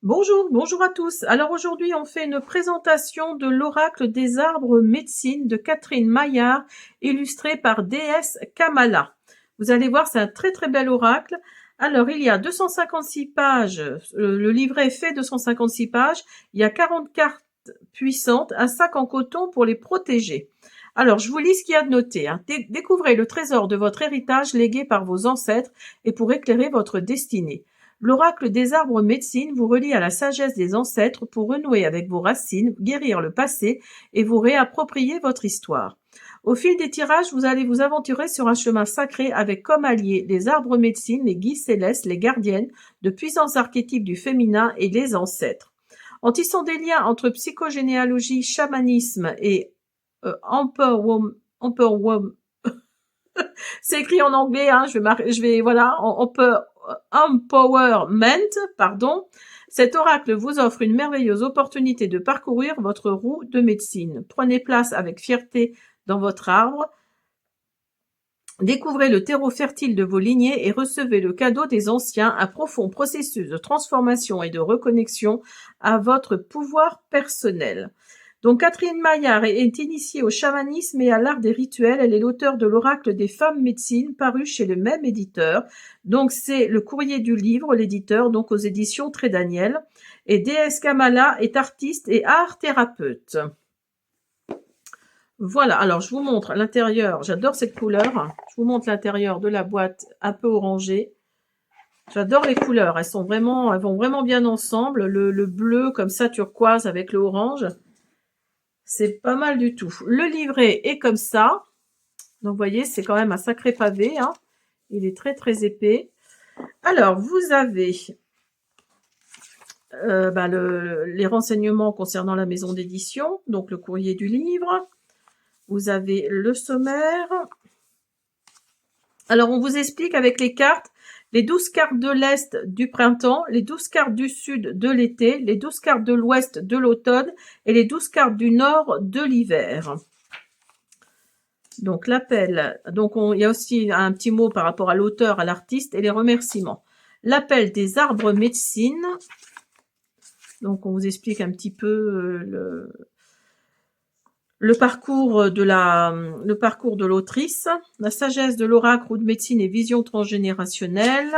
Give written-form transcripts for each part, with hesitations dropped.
Bonjour, bonjour à tous. Alors aujourd'hui, on fait une présentation de l'oracle des arbres médecine de Catherine Maillard, illustrée par DS Kamala. Vous allez voir, c'est un très très bel oracle. Alors, il y a 256 pages, le livret fait 256 pages, il y a 40 cartes puissantes, un sac en coton pour les protéger. Alors, je vous lis ce qu'il y a de noté. Découvrez le trésor de votre héritage légué par vos ancêtres et pour éclairer votre destinée. L'oracle des arbres médecine vous relie à la sagesse des ancêtres pour renouer avec vos racines, guérir le passé et vous réapproprier votre histoire. Au fil des tirages, vous allez vous aventurer sur un chemin sacré avec comme alliés les arbres médecine, les guides célestes, les gardiennes, de puissants archétypes du féminin et les ancêtres. En tissant des liens entre psychogénéalogie, chamanisme et empowerment, c'est écrit en anglais, hein, voilà, empowerment, pardon. Cet oracle vous offre une merveilleuse opportunité de parcourir votre roue de médecine. Prenez place avec fierté dans votre arbre. Découvrez le terreau fertile de vos lignées et recevez le cadeau des anciens, un profond processus de transformation et de reconnexion à votre pouvoir personnel. Donc Catherine Maillard est initiée au chamanisme et à l'art des rituels. Elle est l'auteure de l'oracle des femmes médecine, paru chez le même éditeur. Donc c'est le courrier du livre, l'éditeur, donc aux éditions Très Daniel. Et DS Kamala est artiste et art thérapeute. Voilà, alors je vous montre l'intérieur. J'adore cette couleur. Je vous montre l'intérieur de la boîte un peu orangée. J'adore les couleurs. Elles vont vraiment bien ensemble. Le bleu comme ça turquoise avec le orange. C'est pas mal du tout. Le livret est comme ça. Donc, vous voyez, c'est quand même un sacré pavé. Hein. Il est très, très épais. Alors, vous avez les renseignements concernant la maison d'édition. Donc, le courrier du livre. Vous avez le sommaire. Alors, on vous explique avec les cartes. Les 12 cartes de l'Est du printemps, les 12 cartes du Sud de l'été, les 12 cartes de l'Ouest de l'automne et les 12 cartes du Nord de l'hiver. Donc l'appel, donc il y a aussi un petit mot par rapport à l'auteur, à l'artiste et les remerciements. L'appel des arbres médecine. Donc on vous explique un petit peu le parcours de l'autrice, la sagesse de l'oracle, roue de médecine et vision transgénérationnelle,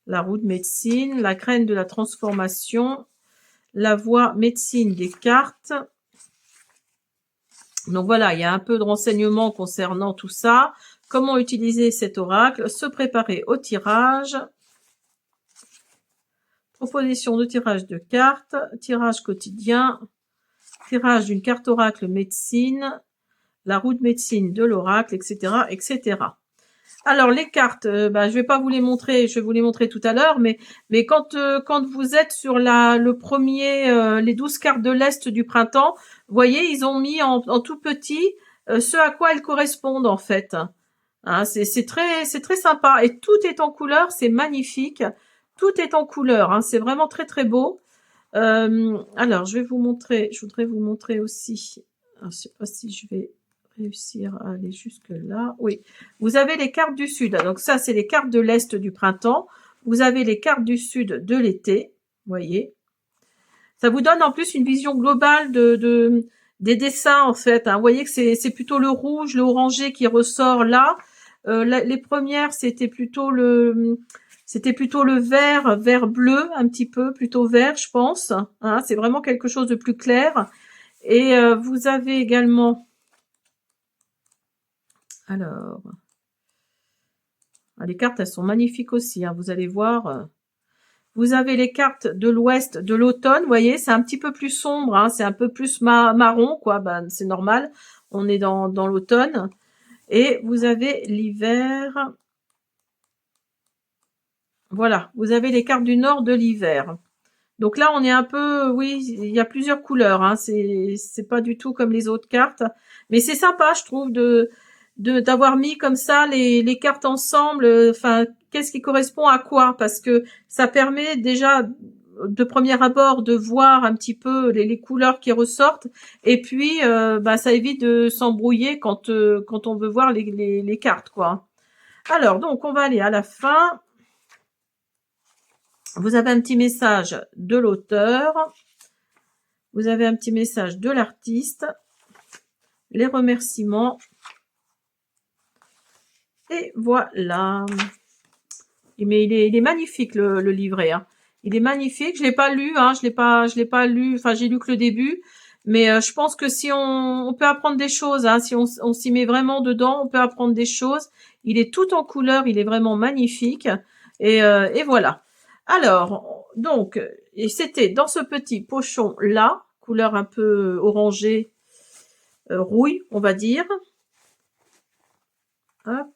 la roue de médecine, la graine de la transformation, la voie médecine des cartes. Donc voilà, il y a un peu de renseignements concernant tout ça. Comment utiliser cet oracle, se préparer au tirage, proposition de tirage de cartes, tirage quotidien, tirage d'une carte oracle médecine, la roue de médecine de l'oracle, etc., etc. Alors les cartes, je vais pas vous les montrer, je vais vous les montrer tout à l'heure, mais quand vous êtes sur le premier, les 12 cartes de l'Est du printemps, vous voyez, ils ont mis en tout petit ce à quoi elles correspondent en fait. Hein, c'est très sympa et tout est en couleur, c'est magnifique. Tout est en couleur, hein, c'est vraiment très très beau. Alors je voudrais vous montrer aussi. Alors, je sais pas si je vais réussir à aller jusque là. Oui, vous avez les cartes du Sud. Donc ça, c'est les cartes de l'Est du printemps. Vous avez les cartes du Sud de l'été. Vous voyez. Ça vous donne en plus une vision globale des dessins en fait. Hein. Vous voyez que c'est plutôt le rouge, le orangé qui ressort là. Les premières, c'était plutôt le vert bleu, un petit peu, plutôt vert, je pense. Hein, c'est vraiment quelque chose de plus clair. Et vous avez également... Alors... les cartes, elles sont magnifiques aussi. Hein, vous allez voir... Vous avez les cartes de l'ouest de l'automne, vous voyez, c'est un petit peu plus sombre, hein, c'est un peu plus marron, quoi, c'est normal, on est dans l'automne. Et vous avez l'hiver. Voilà, vous avez les cartes du nord de l'hiver. Donc là, on est un peu, oui, il y a plusieurs couleurs, hein, c'est pas du tout comme les autres cartes. Mais c'est sympa, je trouve, d'avoir mis comme ça les cartes ensemble, enfin, qu'est-ce qui correspond à quoi? Parce que ça permet déjà de premier abord de voir un petit peu les couleurs qui ressortent et puis ça évite de s'embrouiller quand on veut voir les cartes, quoi. Alors, donc, on va aller à la fin. Vous avez un petit message de l'auteur. Vous avez un petit message de l'artiste. Les remerciements. Et voilà. Mais il est magnifique le livret. Hein. Il est magnifique. Je l'ai pas lu. Hein. Je l'ai pas lu. Enfin, j'ai lu que le début. Mais je pense que si on peut apprendre des choses, hein, si on s'y met vraiment dedans, on peut apprendre des choses. Il est tout en couleur. Il est vraiment magnifique. Et voilà. Alors, donc, et c'était dans ce petit pochon là, couleur un peu orangée, rouille, on va dire. Hop.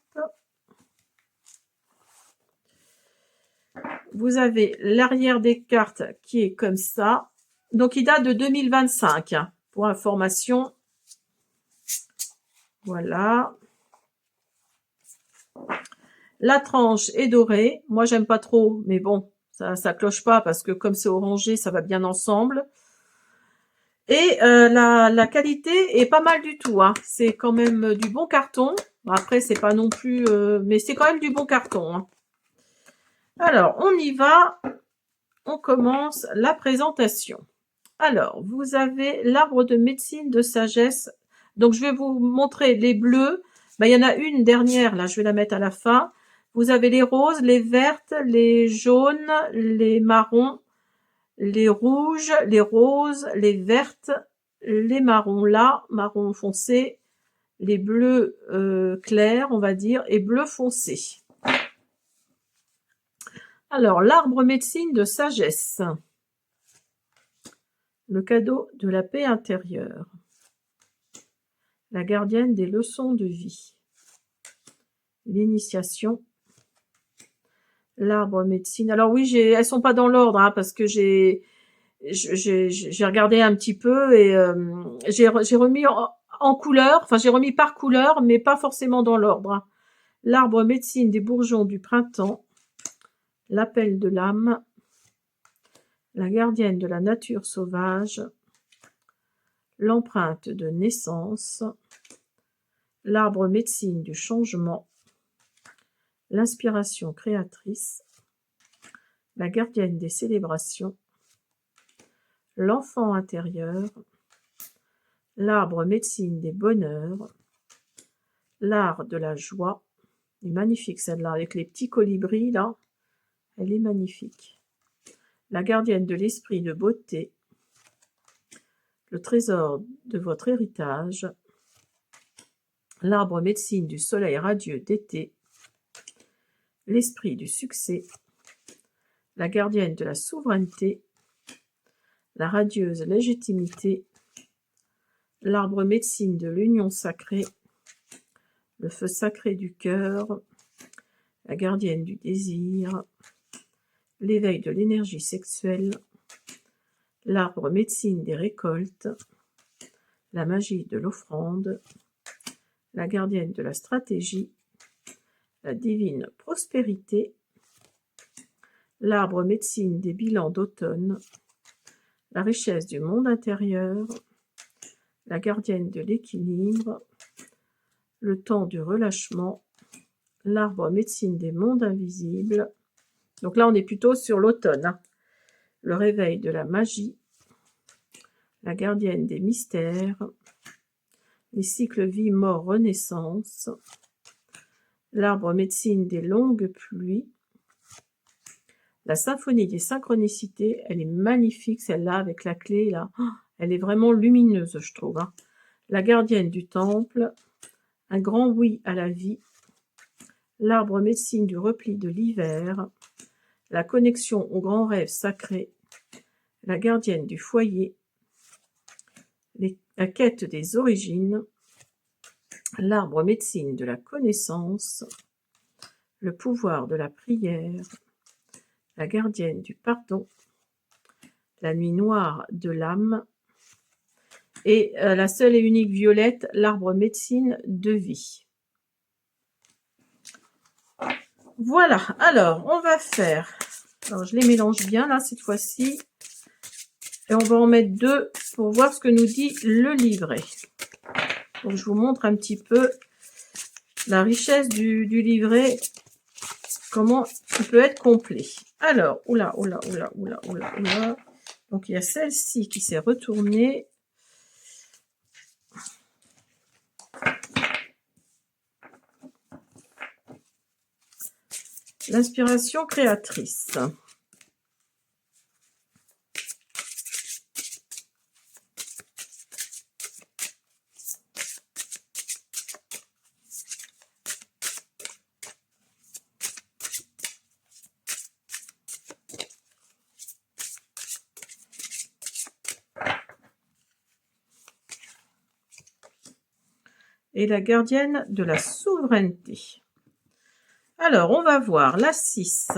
Vous avez l'arrière des cartes qui est comme ça. Donc, il date de 2025, hein, pour information. Voilà. La tranche est dorée. Moi, j'aime pas trop, mais bon, ça cloche pas parce que comme c'est orangé, ça va bien ensemble. Et la qualité est pas mal du tout. Hein. C'est quand même du bon carton. Après, c'est pas non plus... mais c'est quand même du bon carton. Hein. Alors, on y va. On commence la présentation. Alors, vous avez l'arbre de médecine de sagesse. Donc, je vais vous montrer les bleus. Ben, il y en a une dernière, là, je vais la mettre à la fin. Vous avez les roses, les vertes, les jaunes, les marrons, les rouges, les roses, les vertes, les marrons là, marron foncé, les bleus clairs, on va dire, et bleu foncé. Alors, l'arbre médecine de sagesse. Le cadeau de la paix intérieure. La gardienne des leçons de vie. L'initiation. L'arbre médecine. Alors oui, elles sont pas dans l'ordre, hein, parce que j'ai regardé un petit peu et j'ai remis en couleur, enfin j'ai remis par couleur, mais pas forcément dans l'ordre. Hein. L'arbre médecine des bourgeons du printemps. L'appel de l'âme. La gardienne de la nature sauvage. L'empreinte de naissance. L'arbre médecine du changement. L'inspiration créatrice. La gardienne des célébrations. L'enfant intérieur. L'arbre médecine des bonheurs. L'art de la joie. Elle est magnifique celle-là, avec les petits colibris là. Elle est magnifique. La gardienne de l'esprit de beauté. Le trésor de votre héritage. L'arbre médecine du soleil radieux d'été. L'esprit du succès. La gardienne de la souveraineté. La radieuse légitimité. L'arbre médecine de l'union sacrée. Le feu sacré du cœur. La gardienne du désir. L'éveil de l'énergie sexuelle. L'arbre médecine des récoltes. La magie de l'offrande. La gardienne de la stratégie. La divine prospérité. L'arbre médecine des bilans d'automne. La richesse du monde intérieur. La gardienne de l'équilibre. Le temps du relâchement. L'arbre médecine des mondes invisibles. Donc là, on est plutôt sur l'automne. Hein. Le réveil de la magie. La gardienne des mystères. Les cycles vie, mort, renaissance. L'arbre médecine des longues pluies. La symphonie des synchronicités, elle est magnifique celle-là avec la clé là. Elle est vraiment lumineuse, je trouve. Hein. La gardienne du temple. Un grand oui à la vie. L'arbre médecine du repli de l'hiver. La connexion au grand rêve sacré. La gardienne du foyer. La quête des origines. L'arbre médecine de la connaissance. Le pouvoir de la prière. La gardienne du pardon. La nuit noire de l'âme. Et la seule et unique violette, l'arbre médecine de vie. Voilà, alors on va faire, alors je les mélange bien là cette fois-ci, et on va en mettre deux pour voir ce que nous dit le livret. Donc je vous montre un petit peu la richesse du livret. comment il peut être complet. Alors, oula, oula, oula, oula, oula, oula. Donc, il y a celle-ci qui s'est retournée. L'inspiration créatrice. Et la gardienne de la souveraineté. Alors, on va voir la 6.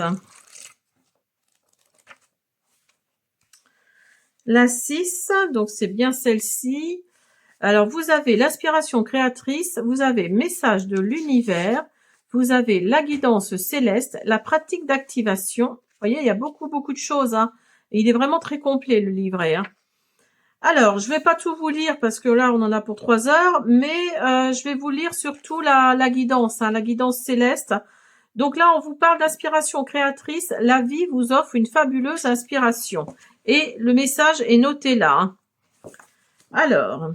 La 6, donc c'est bien celle-ci. Alors, vous avez l'inspiration créatrice, vous avez message de l'univers, vous avez la guidance céleste, la pratique d'activation. Vous voyez, il y a beaucoup de choses. Hein. Et il est vraiment très complet, le livret. Hein. Alors, je vais pas tout vous lire parce que là, on en a pour 3 heures, mais je vais vous lire surtout la guidance, hein, la guidance céleste. Donc là, on vous parle d'inspiration créatrice. La vie vous offre une fabuleuse inspiration. Et le message est noté là. Hein. Alors,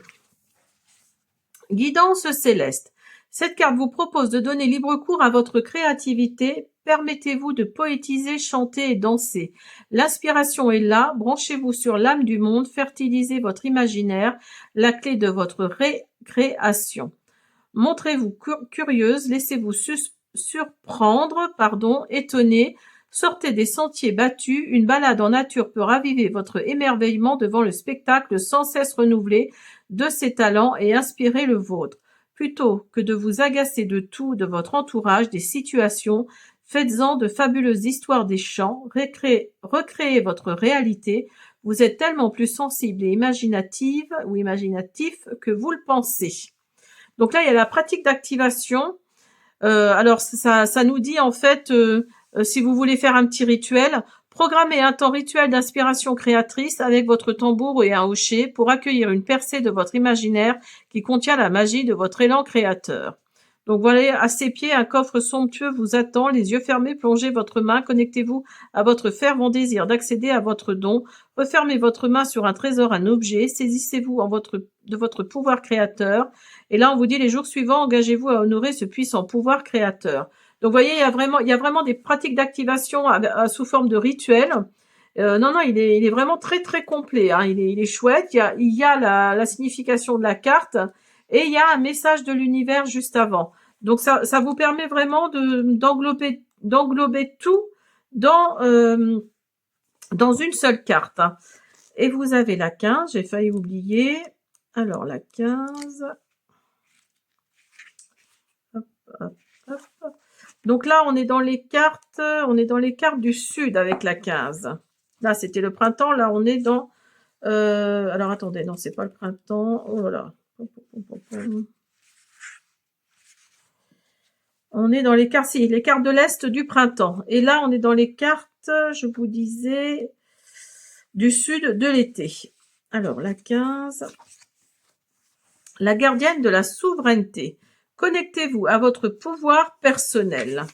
guidance céleste. Cette carte vous propose de donner libre cours à votre créativité. Permettez-vous de poétiser, chanter et danser. L'inspiration est là. Branchez-vous sur l'âme du monde. Fertilisez votre imaginaire, la clé de votre récréation. Montrez-vous curieuse. Laissez-vous surprendre, étonner. Sortez des sentiers battus. Une balade en nature peut raviver votre émerveillement devant le spectacle sans cesse renouvelé de ses talents et inspirer le vôtre. Plutôt que de vous agacer de tout, de votre entourage, des situations, faites-en de fabuleuses histoires des chants, recréez votre réalité. Vous êtes tellement plus sensible et imaginatif que vous le pensez. Donc là, il y a la pratique d'activation. Alors, ça nous dit en fait, si vous voulez faire un petit rituel, programmez un temps rituel d'inspiration créatrice avec votre tambour et un hocher pour accueillir une percée de votre imaginaire qui contient la magie de votre élan créateur. Donc voilà, à ses pieds, un coffre somptueux vous attend, les yeux fermés, plongez votre main, connectez-vous à votre fervent désir d'accéder à votre don, refermez votre main sur un trésor, un objet, saisissez-vous de votre pouvoir créateur, et là on vous dit les jours suivants, engagez-vous à honorer ce puissant pouvoir créateur. Donc vous voyez, il y a vraiment des pratiques d'activation sous forme de rituel. Non, il est vraiment très très complet. Hein. Il est chouette. Il y a la signification de la carte et il y a un message de l'univers juste avant. Donc ça vous permet vraiment d'englober tout dans une seule carte. Hein. Et vous avez la 15. J'ai failli oublier. Alors la 15. Hop, hop, hop, hop. Donc là, on est dans les cartes du sud avec la 15. Là, c'était le printemps. Là, on est dans... alors, attendez. Non, c'est pas le printemps. Oh là là. On est dans les cartes de l'Est du printemps. Et là, on est dans les cartes, je vous disais, du sud de l'été. Alors, la 15. La gardienne de la souveraineté. Connectez-vous à votre pouvoir personnel.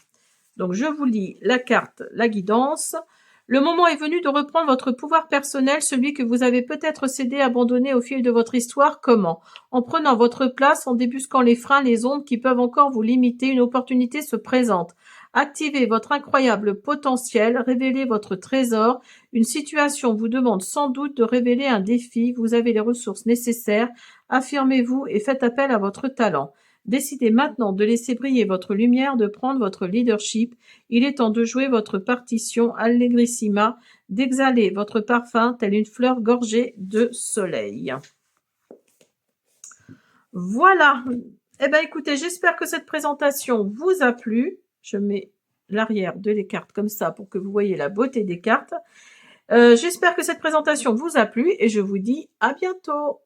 Donc, je vous lis la carte, la guidance. Le moment est venu de reprendre votre pouvoir personnel, celui que vous avez peut-être cédé, abandonné au fil de votre histoire. Comment? En prenant votre place, en débusquant les freins, les ombres qui peuvent encore vous limiter, une opportunité se présente. Activez votre incroyable potentiel, révélez votre trésor. Une situation vous demande sans doute de révéler un défi. Vous avez les ressources nécessaires. Affirmez-vous et faites appel à votre talent. Décidez maintenant de laisser briller votre lumière, de prendre votre leadership. Il est temps de jouer votre partition Allegrissima, d'exhaler votre parfum telle une fleur gorgée de soleil. Voilà. Eh bien, écoutez, j'espère que cette présentation vous a plu. Je mets l'arrière de les cartes comme ça pour que vous voyez la beauté des cartes. J'espère que cette présentation vous a plu et je vous dis à bientôt.